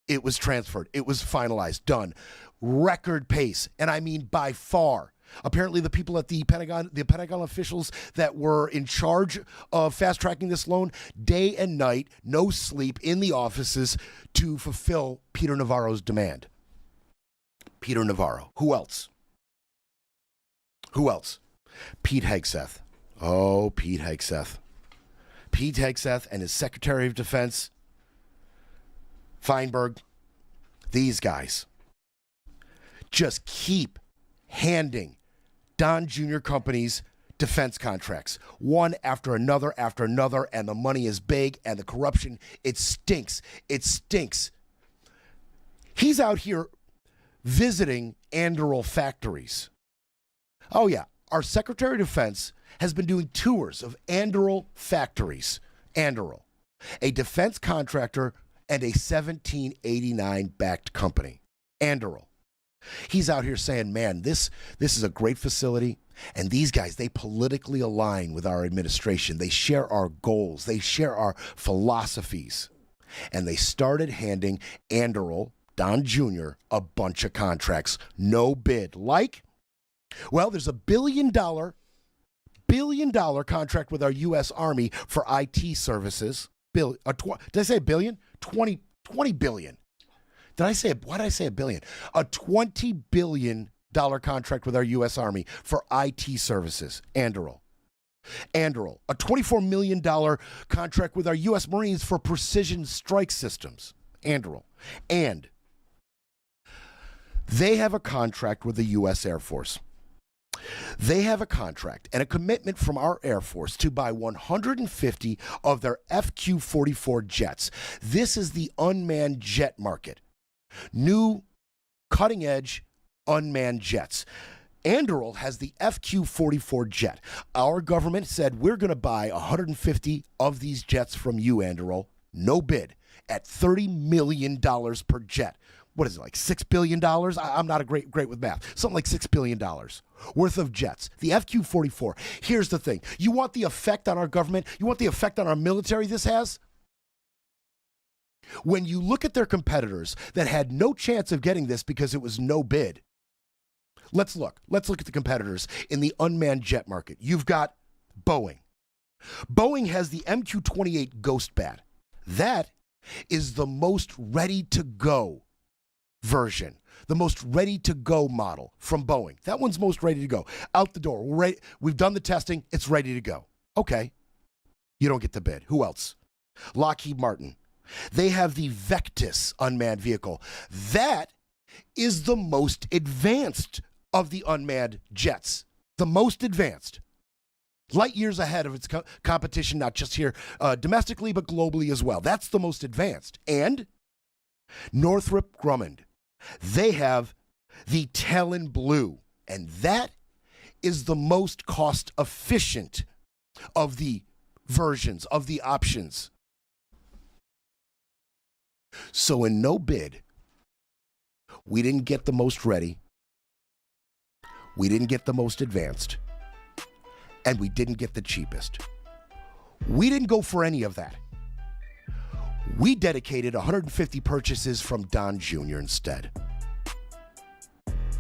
[SPEAKER 8] it was transferred. It was finalized, done. Record pace, and I mean by far. Apparently, the people at the Pentagon officials that were in charge of fast-tracking this loan, day and night, no sleep in the offices to fulfill Peter Navarro's demand. Peter Navarro. Who else? Who else? Pete Hegseth. Oh, Pete Hegseth. Pete Hegseth and his Secretary of Defense, Feinberg, these guys just keep handing Don Jr. companies defense contracts, one after another, and the money is big, and the corruption, it stinks. It stinks. He's out here visiting Anduril factories. Oh, yeah. Our Secretary of Defense has been doing tours of Anduril factories. Anduril, a defense contractor and a 1789-backed company. Anduril. He's out here saying, man, this is a great facility, and these guys, they politically align with our administration. They share our goals. They share our philosophies. And they started handing Anduril, Don Jr., a bunch of contracts. No bid. Like, well, there's a $1 billion contract with our U.S. Army for IT services. Did I say $1 billion? 20 billion. Why did I say $1 billion? A $20 billion contract with our U.S. Army for IT services. Anduril. A $24 million contract with our U.S. Marines for precision strike systems. Anduril. And they have a contract with the U.S. Air Force. They have a contract and a commitment from our Air Force to buy 150 of their FQ-44 jets. This is the unmanned jet market. New cutting-edge unmanned jets. Anduril has the FQ-44 jet. Our government said we're going to buy 150 of these jets from you, Anduril. No bid at $30 million per jet. What is it, like $6 billion? I'm not great with math. Something like $6 billion worth of jets. The FQ-44. Here's the thing. You want the effect on our government? You want the effect on our military this has? When you look at their competitors that had no chance of getting this because it was no bid, let's look at the competitors in the unmanned jet market. You've got Boeing. Boeing has the MQ-28 Ghost Bat. That is the most ready-to-go version, the most ready-to-go model from Boeing. That one's most ready to go. Out the door. We've done the testing. It's ready to go. Okay. You don't get the bid. Who else? Lockheed Martin. They have the Vectis unmanned vehicle. That is the most advanced of the unmanned jets. The most advanced. Light years ahead of its competition, not just here domestically, but globally as well. That's the most advanced. And Northrop Grumman. They have the Talon Blue. And that is the most cost efficient of the versions, of the options. So in no bid, we didn't get the most ready, we didn't get the most advanced, and we didn't get the cheapest. We didn't go for any of that. We dedicated 150 purchases from Don Jr. instead.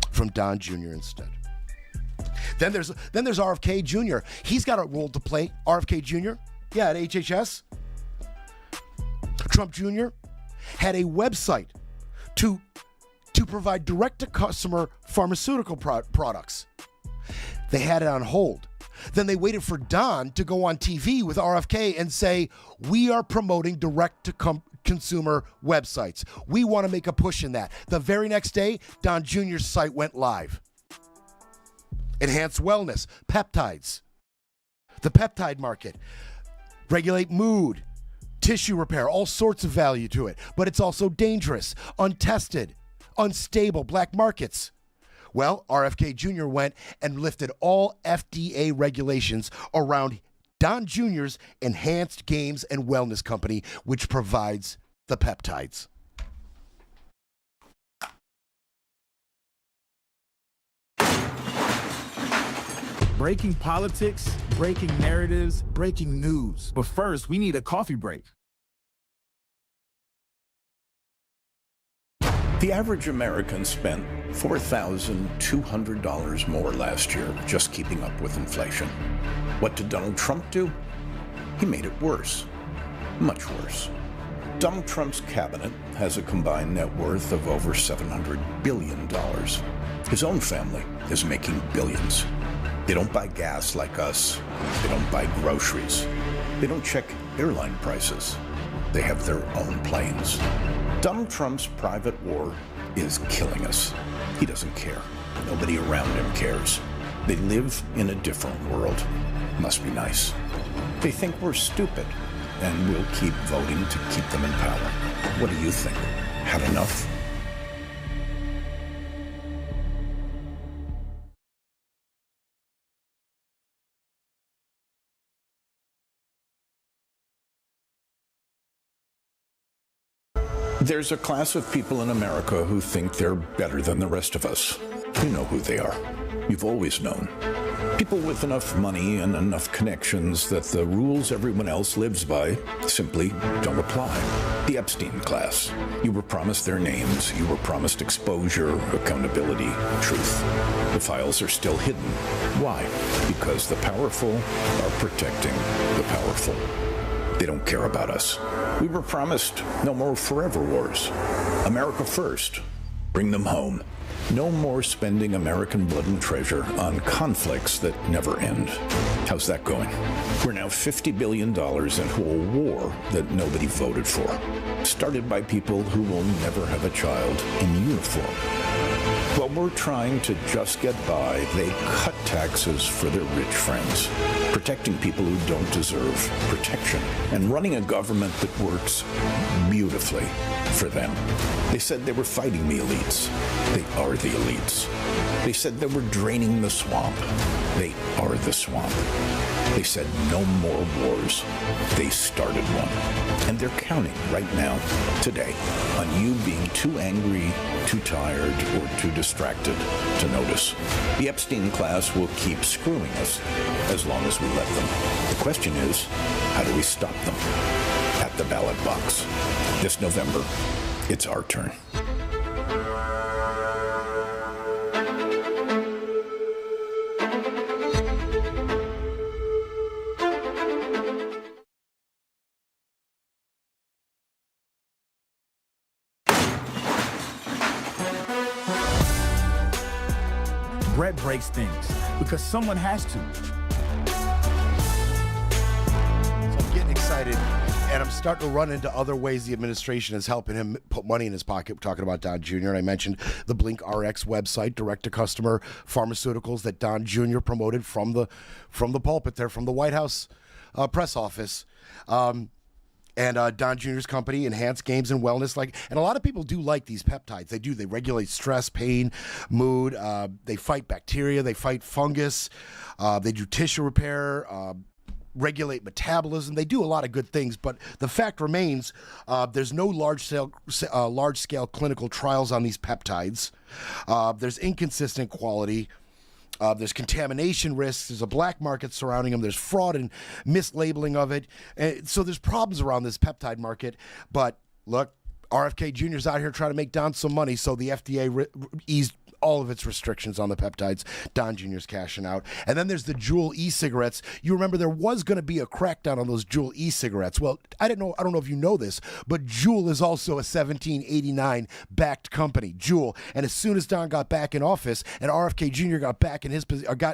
[SPEAKER 8] From Don Jr. instead. Then there's RFK Jr. He's got a role to play. RFK Jr. Yeah, at HHS. Trump Jr. had a website to provide direct-to-customer pharmaceutical products. They had it on hold. Then they waited for Don to go on TV with RFK and say, we are promoting direct-to-consumer websites. We want to make a push in that. The very next day, Don Jr.'s site went live. Enhanced wellness, peptides, the peptide market, regulate mood, tissue repair, all sorts of value to it. But it's also dangerous, untested, unstable, black markets. Well, RFK Jr. went and lifted all FDA regulations around Don Jr.'s Enhanced Games and Wellness Company, which provides the peptides.
[SPEAKER 9] Breaking politics, breaking narratives, breaking news. But first, we need a coffee break.
[SPEAKER 11] The average American spent $4,200 more last year just keeping up with inflation. What did Donald Trump do? He made it worse. Much worse. Donald Trump's cabinet has a combined net worth of over $700 billion. His own family is making billions. They don't buy gas like us. They don't buy groceries. They don't check airline prices. They have their own planes. Donald Trump's private war is killing us. He doesn't care. Nobody around him cares. They live in a different world. Must be nice. They think we're stupid, and we'll keep voting to keep them in power. What do you think? Had enough? There's a class of people in America who think they're better than the rest of us. You know who they are. You've always known. People with enough money and enough connections that the rules everyone else lives by simply don't apply. The Epstein class. You were promised their names. You were promised exposure, accountability, truth. The files are still hidden. Why? Because the powerful are protecting the powerful. They don't care about us. We were promised no more forever wars. America first. Bring them home. No more spending American blood and treasure on conflicts that never end. How's that going? We're now $50 billion into a war that nobody voted for. Started by people who will never have a child in uniform. While we're trying to just get by, they cut taxes for their rich friends, protecting people who don't deserve protection, and running a government that works beautifully for them. They said they were fighting the elites. They are the elites. They said they were draining the swamp. They are the swamp. They said no more wars. They started one. And they're counting right now, today, on you being too angry, too tired, or too distracted to notice. The Epstein class will keep screwing us as long as we let them. The question is, how do we stop them? At the ballot box. This November, it's our turn.
[SPEAKER 9] Brett breaks things because someone has to.
[SPEAKER 8] So I'm getting excited, and I'm starting to run into other ways the administration is helping him put money in his pocket. We're talking about Don Jr., and I mentioned the Blink RX website, direct-to-customer pharmaceuticals that Don Jr. promoted from the pulpit there, from the White House press office. And Don Jr.'s company, Enhanced Games and Wellness, and a lot of people do like these peptides. They do. They regulate stress, pain, mood. They fight bacteria. They fight fungus. They do tissue repair, regulate metabolism. They do a lot of good things. But the fact remains, there's no large-scale clinical trials on these peptides. There's inconsistent quality. There's contamination risks. There's a black market surrounding them. There's fraud and mislabeling of it. So there's problems around this peptide market. But look, RFK Jr.'s out here trying to make Don some money, so the FDA eased all of its restrictions on the peptides. Don Jr.'s cashing out. And then there's the Juul e-cigarettes. You remember there was going to be a crackdown on those Juul e-cigarettes. Well, I don't know if you know this, but Juul is also a 1789 backed company, Juul. And as soon as Don got back in office and RFK Jr. got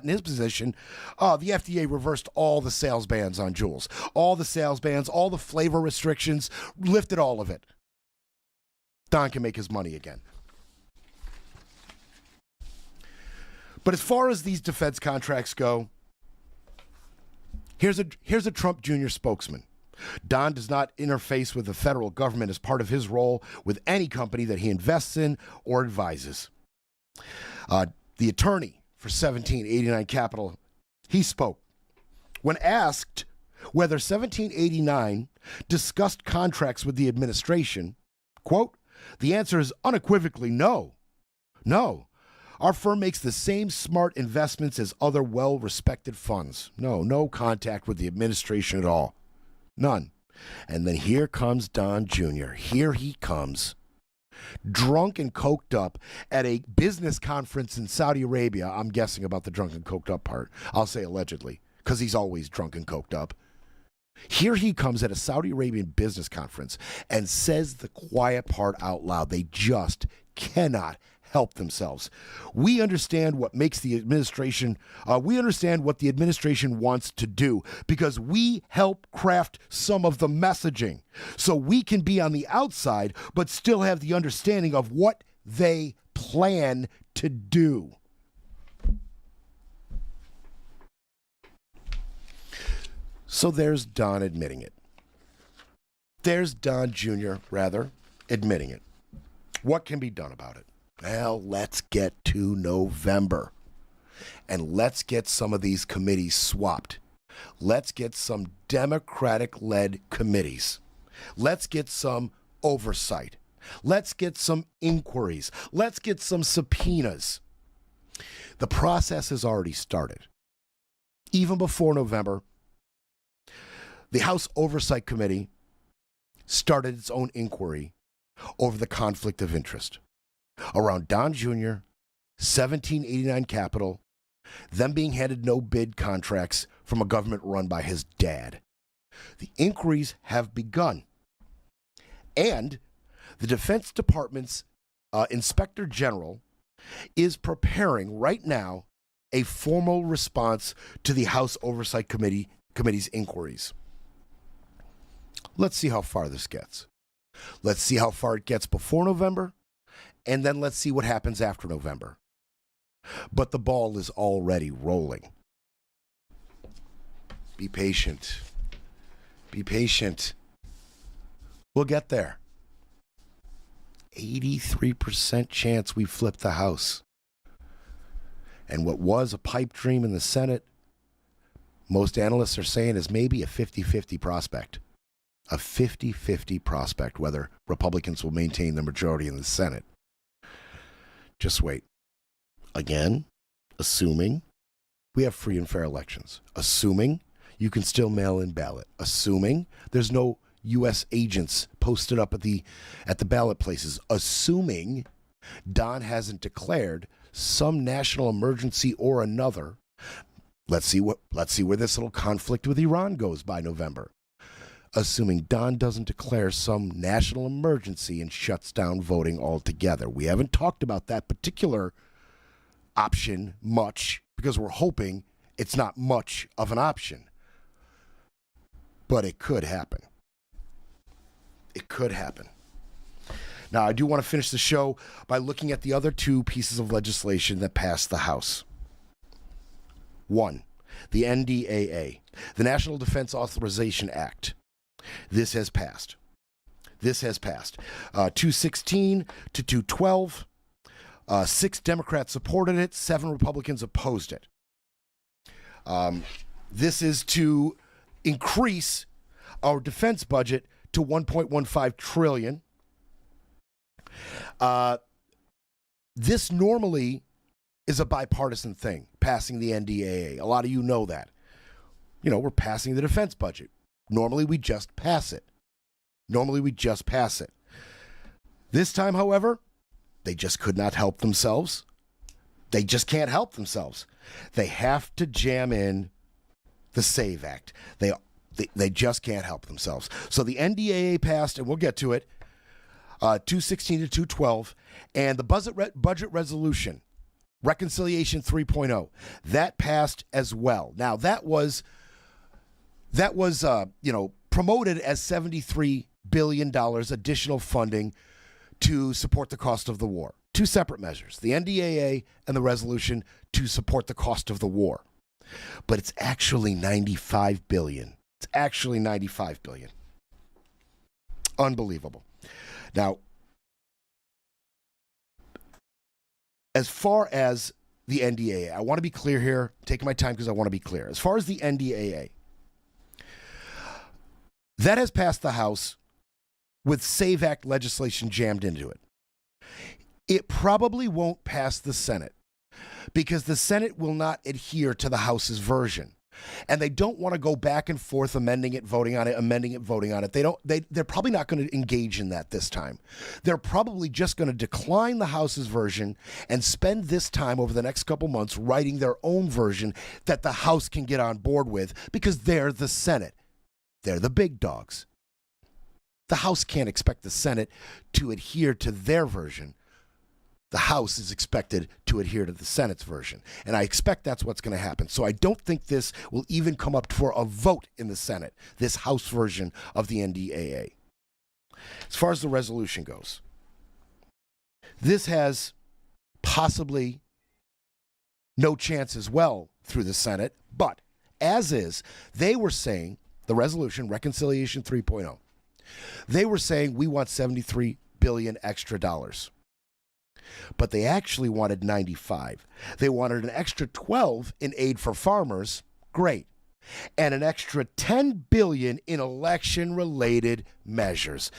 [SPEAKER 8] in his position, the FDA reversed all the sales bans on Juuls. All the sales bans, all the flavor restrictions, lifted all of it. Don can make his money again. But as far as these defense contracts go, here's a Trump Jr. spokesman. Don does not interface with the federal government as part of his role with any company that he invests in or advises. The attorney for 1789 Capital, he spoke. When asked whether 1789 discussed contracts with the administration, quote, the answer is unequivocally no. No. Our firm makes the same smart investments as other well-respected funds. No contact with the administration at all. None. And then here comes Don Jr. Here he comes. Drunk and coked up at a business conference in Saudi Arabia. I'm guessing about the drunk and coked up part. I'll say allegedly, because he's always drunk and coked up. Here he comes at a Saudi Arabian business conference and says the quiet part out loud. They just cannot help themselves. We understand what makes the administration, we understand what the administration wants to do because we help craft some of the messaging so we can be on the outside but still have the understanding of what they plan to do. So there's Don admitting it. There's Don Jr., rather, admitting it. What can be done about it? Well, let's get to November. And let's get some of these committees swapped. Let's get some Democratic-led committees. Let's get some oversight. Let's get some inquiries. Let's get some subpoenas. The process has already started. Even before November, the House Oversight Committee started its own inquiry over the conflict of interest around Don Jr., 1789 Capital, them being handed no-bid contracts from a government run by his dad. The inquiries have begun. And the Defense Department's Inspector General is preparing right now a formal response to the House Oversight Committee's inquiries. Let's see how far this gets. Let's see how far it gets before November, and then let's see what happens after November. But the ball is already rolling. Be patient. Be patient. We'll get there. 83% chance we flip the House. And what was a pipe dream in the Senate, most analysts are saying is maybe a 50-50 prospect. A 50-50 prospect, whether Republicans will maintain the majority in the Senate. Just wait. Again, assuming we have free and fair elections. Assuming you can still mail in ballot. Assuming there's no U.S. agents posted up at the ballot places. Assuming Don hasn't declared some national emergency or another. Let's see where this little conflict with Iran goes by November. Assuming Don doesn't declare some national emergency and shuts down voting altogether. We haven't talked about that particular option much because we're hoping it's not much of an option. But it could happen. It could happen. Now, I do want to finish the show by looking at the other two pieces of legislation that passed the House. One, the NDAA, the National Defense Authorization Act. This has passed. 216 to 212. 6 Democrats supported it. 7 Republicans opposed it. This is to increase our defense budget to $1.15 trillion. This normally is a bipartisan thing, passing the NDAA. A lot of you know that. You know, we're passing the defense budget. Normally, we just pass it. This time, however, they just could not help themselves. They just can't help themselves. They have to jam in the SAVE Act. They just can't help themselves. So the NDAA passed, and we'll get to it, 216 to 212, and the budget resolution, Reconciliation 3.0, that passed as well. Now, that was promoted as $73 billion additional funding to support the cost of the war. 2 separate measures, the NDAA and the resolution to support the cost of the war. But it's actually $95 billion. It's actually $95 billion. Unbelievable. Now, as far as the NDAA, I want to be clear here, taking my time because I want to be clear. As far as the NDAA, that has passed the House with SAVE Act legislation jammed into it. It probably won't pass the Senate. because the Senate will not adhere to the House's version. And they don't want to go back and forth amending it, voting on it, amending it, voting on it. They're probably not going to engage in that this time. They're probably just going to decline the House's version and spend this time over the next couple months writing their own version that the House can get on board with, because they're the Senate. They're the big dogs. The House can't expect the Senate to adhere to their version. The House is expected to adhere to the Senate's version. And I expect that's what's going to happen. So I don't think this will even come up for a vote in the Senate, this House version of the NDAA. As far as the resolution goes, this has possibly no chance as well through the Senate, but as is, they were saying, the resolution, Reconciliation 3.0, they were saying we want $73 billion extra dollars. But they actually wanted 95. They wanted an extra 12 in aid for farmers, great, and an extra 10 billion in election-related measures.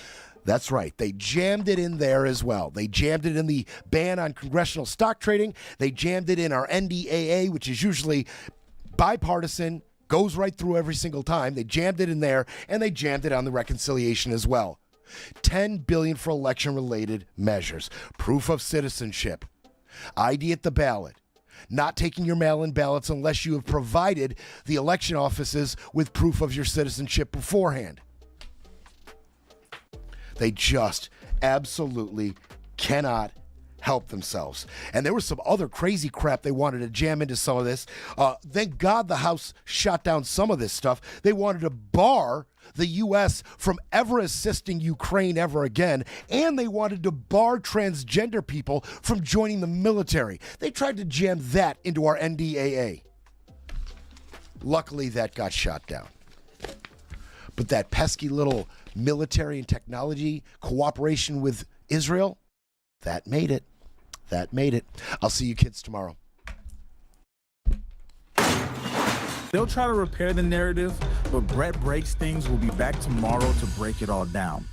[SPEAKER 8] That's right. They jammed it in there as well. They jammed it in the ban on congressional stock trading. They jammed it in our NDAA, which is usually bipartisan, goes right through every single time. They jammed it in there, and they jammed it on the reconciliation as well. $10 billion for election-related measures, proof of citizenship, ID at the ballot, not taking your mail-in ballots unless you have provided the election offices with proof of your citizenship beforehand. They just absolutely cannot help themselves. And there was some other crazy crap they wanted to jam into some of this. Thank God the House shot down some of this stuff. They wanted to bar the U.S. from ever assisting Ukraine ever again, and they wanted to bar transgender people from joining the military. They tried to jam that into our NDAA. Luckily, that got shot down. But that pesky little military and technology cooperation with Israel, that made it. That made it. I'll see you kids tomorrow.
[SPEAKER 9] They'll try to repair the narrative, but Brett Breaks Things will be back tomorrow to break it all down.